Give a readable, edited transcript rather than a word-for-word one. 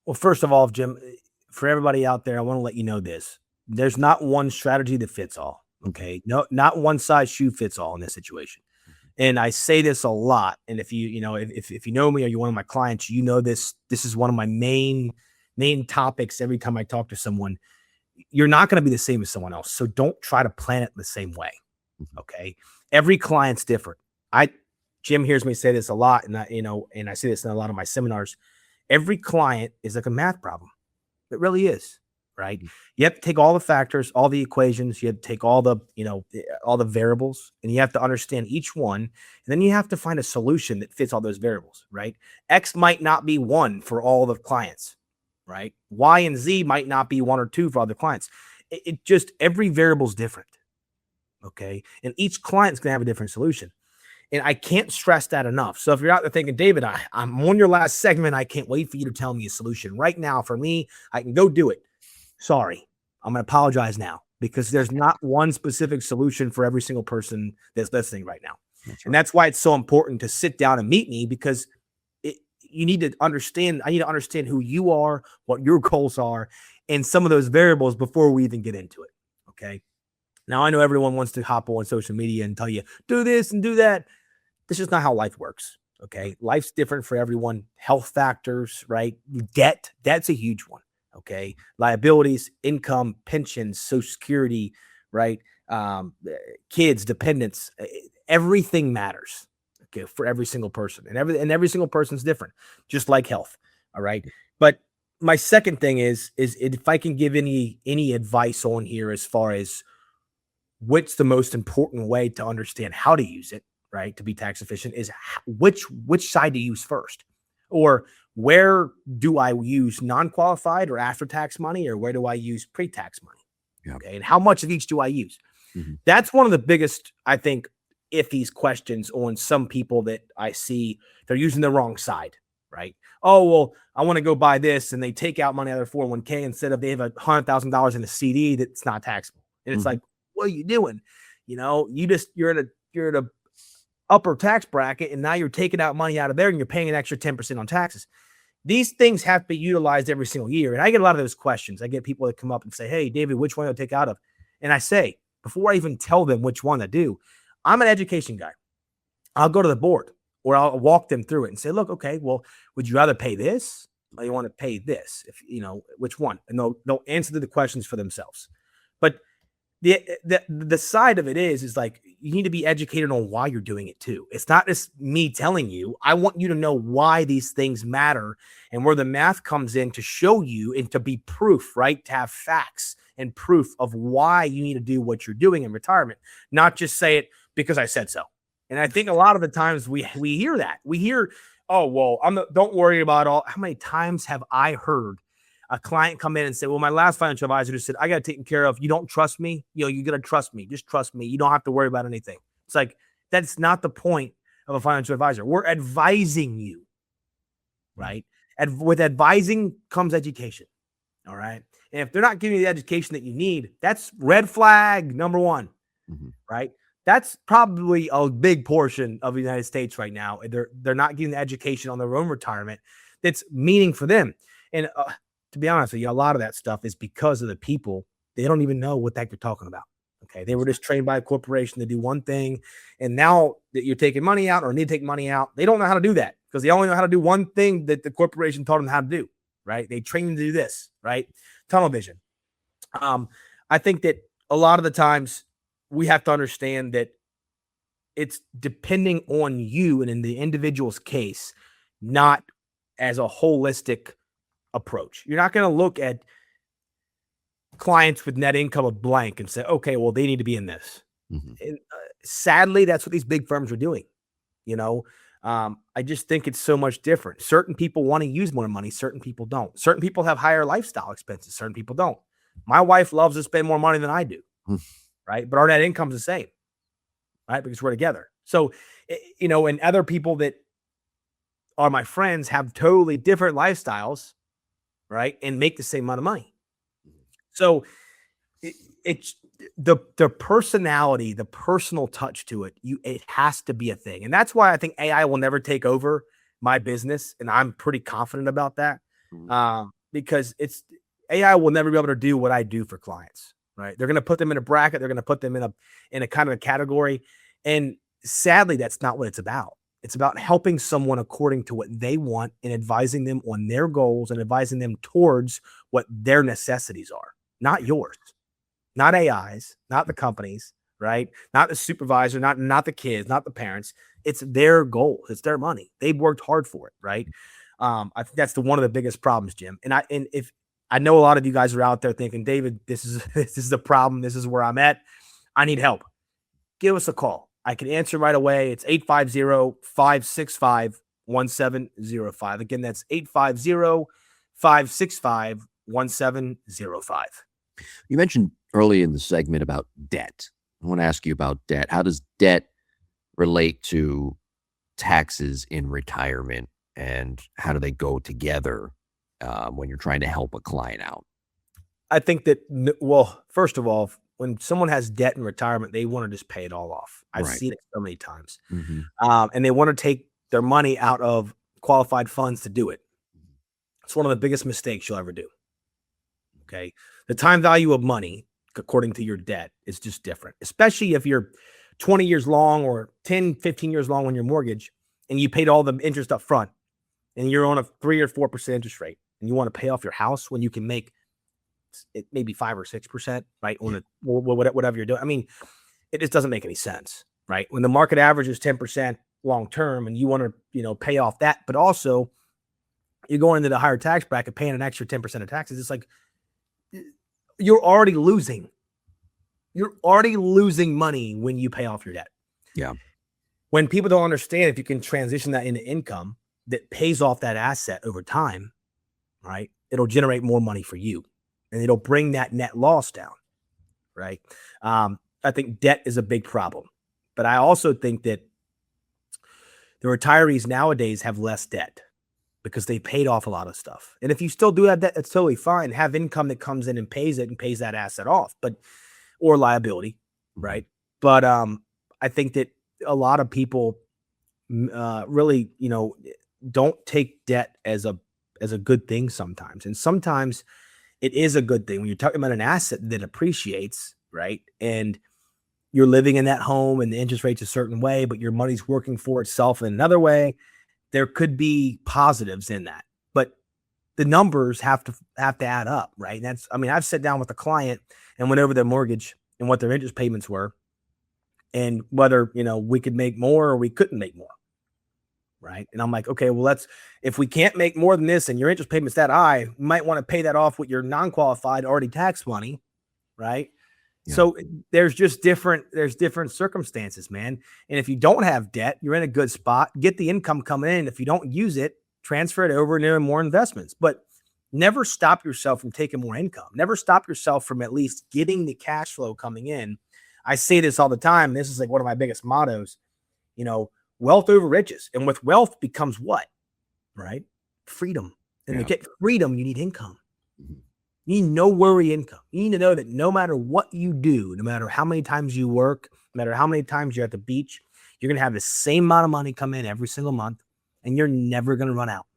Well, first of all, Jim, for everybody out there, I want to let you know this. There's not one strategy that fits all. Mhm, Okay. No, not one size shoe fits all in this situation. mhm. And I say this a lot. And if if you know me or you're one of my clients, you know this is one of my main topics every time I talk to someone. You're not going to be the same as someone else. So don't try to plan it the same way. Mhm. Okay. Every client's different. I Jim hears me say this a lot, and I say this in a lot of my seminars. Every client is like a math problem. It really is, right? Mhm. You have to take all the factors, all the equations, you have to take all all the variables, and you have to understand each one. And then you have to find a solution that fits all those variables, right? X might not be one for all the clients, right? Y and Z might not be one or two for other clients. It just every variable is different. Okay. And each client's gonna have a different solution. And I can't stress that enough. So if you're out there thinking, David, I'm on your last segment, I can't wait for you to tell me a solution. Right now, for me, I can go do it. Sorry, I'm going to apologize now because there's not one specific solution for every single person that's listening right now. That's And right. that's why it's so important to sit down and meet me because you need to understand. I need to understand who you are, what your goals are, and some of those variables before we even get into it. Okay. Now, I know everyone wants to hop on social media and tell you, do this and do that. This is not how life works. Okay. Life's different for everyone. Health factors, right? Debt's a huge one. Okay. Liabilities, income, pensions, social security, right? Um, Kids, dependents, everything matters. Okay. For every single person and every single person's different, just like health. All right. But my second thing is if I can give any advice on here as far as what's the most important way to understand how to use it, right? To be tax efficient is which side to use first, or where do I use non-qualified or after tax money, or where do I use pre-tax money? Yeah. Okay, and how much of each do I use? Mhm. That's one of the biggest, I think, iffy questions on some people that I see. They're using the wrong side, right? Oh, well, I want to go buy this, and they take out money out of their 401k instead of they have $100,000 in a CD that's not taxable. And it's Mhm. like, what are you doing? You're in a upper tax bracket, and now you're taking out money out of there, and you're paying an extra 10% on taxes. These things have to be utilized every single year. And I get a lot of those questions. I get people that come up and say, hey, David, which one do I take out of? And I say, before I even tell them which one to do, I'm an education guy. I'll go to the board or I'll walk them through it and say, look, okay, well, would you rather pay this or you want to pay this? If you know which one, and they'll answer the questions for themselves. But the side of it is like you need to be educated on why you're doing it too. It's not just me telling you. I want you to know why these things matter and where the math comes in to show you and to be proof, right? To have facts and proof of why you need to do what you're doing in retirement, not just say it because I said so. And I think a lot of the times we hear that. We hear, oh, well, don't worry about all. How many times have I heard a client come in and say, well, my last financial advisor just said, I got to take care of, you don't trust me. You got to trust me. Just trust me. You don't have to worry about anything. It's like, that's not the point of a financial advisor. We're advising you, Mhm. right? And with advising comes education. All right. And if they're not giving you the education that you need, that's red flag number one, Mhm. right? That's probably a big portion of the United States right now. They're not getting the education on their own retirement that's meaning for them. And to be honest with you, a lot of that stuff is because of the people. They don't even know what the heck you're talking about. Okay, they were just trained by a corporation to do one thing, and now that you're taking money out or need to take money out, they don't know how to do that because they only know how to do one thing that the corporation taught them how to do. Right? They train them to do this. Right? Tunnel vision. Um, I think that a lot of the times we have to understand that it's depending on you and in the individual's case, not as a holistic approach. You're not going to look at clients with net income of blank and say, okay, well, they need to be in this. Mhm. And sadly, that's what these big firms are doing. You know, I just think it's so much different. Certain people want to use more money, certain people don't. Certain people have higher lifestyle expenses, certain people don't. My wife loves to spend more money than I do, Mhm. right? But our net income's the same, right? Because we're together. So, and other people that are my friends have totally different lifestyles, right? And make the same amount of money. So it's the personality, the personal touch to it. It has to be a thing, and that's why I think AI will never take over my business, and I'm pretty confident about that. Because AI will never be able to do what I do for clients, right? They're going to put them in a bracket. They're going to put them in a kind of a category. And sadly, that's not what it's about. It's about helping someone according to what they want and advising them on their goals and advising them towards what their necessities are, not yours, not AI's, not the companies, right? Not the supervisor, not the kids, not the parents. It's their goals. It's their money. They've worked hard for it, right? I think that's one of the biggest problems, Jim. And if I know a lot of you guys are out there thinking, David, this is the problem. This is where I'm at. I need help. Give us a call. I can answer right away. It's 850-565-1705. Again, that's 850-565-1705. You mentioned early in the segment about debt. I want to ask you about debt. How does debt relate to taxes in retirement, and how do they go together when you're trying to help a client out? I think that, well, first of all, when someone has debt in retirement, they want to just pay it all off. I've seen it so many times. And they want to take their money out of qualified funds to do it. It's one of the biggest mistakes you'll ever do. Okay. The time value of money, according to your debt, is just different, especially if you're 20 years long or 10, 15 years long on your mortgage and you paid all the interest up front and you're on a 3 or 4% interest rate and you want to pay off your house when you can make it maybe 5 or 6%, right? On whatever you're doing. I mean, it just doesn't make any sense, right? When the market average is 10% long term and you want to, pay off that, but also you're going into the higher tax bracket, paying an extra 10% of taxes. It's like you're already losing. You're already losing money when you pay off your debt. Yeah. When people don't understand, if you can transition that into income that pays off that asset over time, right? It'll generate more money for you. And it'll bring that net loss down, right? I think debt is a big problem. But I also think that the retirees nowadays have less debt because they paid off a lot of stuff. And if you still do have debt, that's totally fine. Have income that comes in and pays it and pays that asset off, or liability, right? But I think that a lot of people really, don't take debt as a good thing sometimes. And sometimes it is a good thing when you're talking about an asset that appreciates, right? And you're living in that home and the interest rate's a certain way, but your money's working for itself in another way. There could be positives in that, but the numbers have to add up, right? And I've sat down with a client and went over their mortgage and what their interest payments were and whether, we could make more or we couldn't make more. Right. And I'm like, okay, well, if we can't make more than this and your interest payment's that high, you might want to pay that off with your non-qualified already taxed money. Right. Yeah. So there's different circumstances, man. And if you don't have debt, you're in a good spot. Get the income coming in. If you don't use it, transfer it over into more investments. But never stop yourself from taking more income. Never stop yourself from at least getting the cash flow coming in. I say this all the time. This is like one of my biggest mottos, wealth over riches. And with wealth becomes what? Right? Freedom. And to get freedom, you need income. You need no worry income. You need to know that no matter what you do, no matter how many times you work, no matter how many times you're at the beach, you're going to have the same amount of money come in every single month, and you're never going to run out.